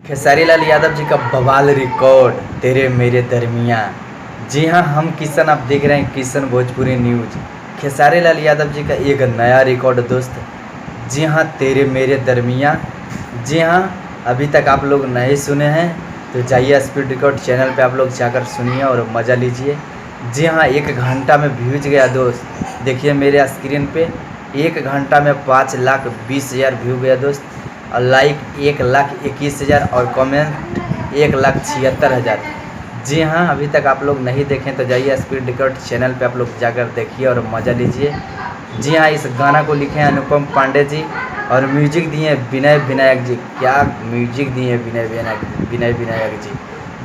खेसारी लाल यादव जी का बवाल रिकॉर्ड तेरे मेरे दरमियाँ। जी हाँ, हम किशन, आप देख रहे हैं किशन भोजपुरी न्यूज। खेसारी लाल यादव जी का एक नया रिकॉर्ड दोस्त। जी हाँ, तेरे मेरे दरमियाँ। जी हाँ, अभी तक आप लोग नहीं सुने हैं तो जाइए स्पीड रिकॉर्ड चैनल पे आप लोग जाकर सुनिए और मज़ा लीजिए। जी हाँ, 1 घंटा में व्यूज गया दोस्त। देखिए मेरे स्क्रीन पे 1 घंटा में 5,20,000 व्यू गया दोस्त, और लाइक 1,21,000 और कमेंट 1,76,000। जी हाँ, अभी तक आप लोग नहीं देखें तो जाइए स्पीड रिकॉर्ड चैनल पे आप लोग जाकर देखिए और मज़ा लीजिए। जी हाँ, इस गाना को लिखे हैं अनुपम पांडे जी और म्यूजिक दिए हैं विनय विनायक जी। क्या म्यूजिक दिए हैं विनय विनायक जी।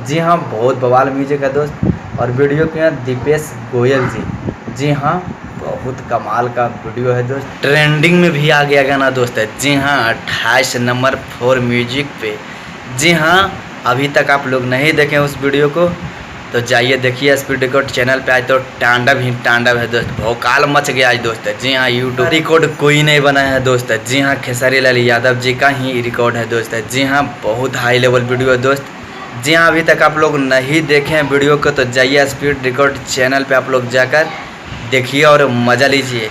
जी हाँ, बहुत बवाल म्यूजिक है दोस्त। और वीडियो के हैं दीपेश गोयल जी। जी हाँ, बहुत कमाल का वीडियो है दोस्त। ट्रेंडिंग में भी आ गया गाना दोस्त है। जी हाँ, 28 नंबर 4 म्यूजिक पे। जी हाँ, अभी तक आप लोग नहीं देखें उस वीडियो को तो जाइए देखिए स्पीड रिकॉर्ड चैनल पे। आज तो तांडव ही तांडव है दोस्त, भौकाल मच गया आज दोस्त है। जी हाँ, यूट्यूब रिकॉर्ड कोई नहीं बनाया है दोस्त है। जी हाँ, खेसारी लाल यादव जी का ही रिकॉर्ड है दोस्त है। जी हाँ, बहुत हाई लेवल वीडियो है दोस्त। जी हाँ, अभी तक आप लोग नहीं देखें वीडियो को तो जाइए स्पीड रिकॉर्ड चैनल पे आप लोग जाकर देखिए और मज़ा लीजिए।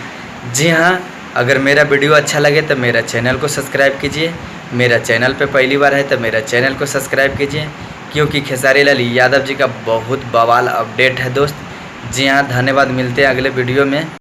जी हाँ, अगर मेरा वीडियो अच्छा लगे तो मेरा चैनल को सब्सक्राइब कीजिए। मेरा चैनल पे पहली बार है तो मेरा चैनल को सब्सक्राइब कीजिए, क्योंकि खेसारी लाल यादव जी का बहुत बवाल अपडेट है दोस्त। जी हाँ, धन्यवाद, मिलते हैं अगले वीडियो में।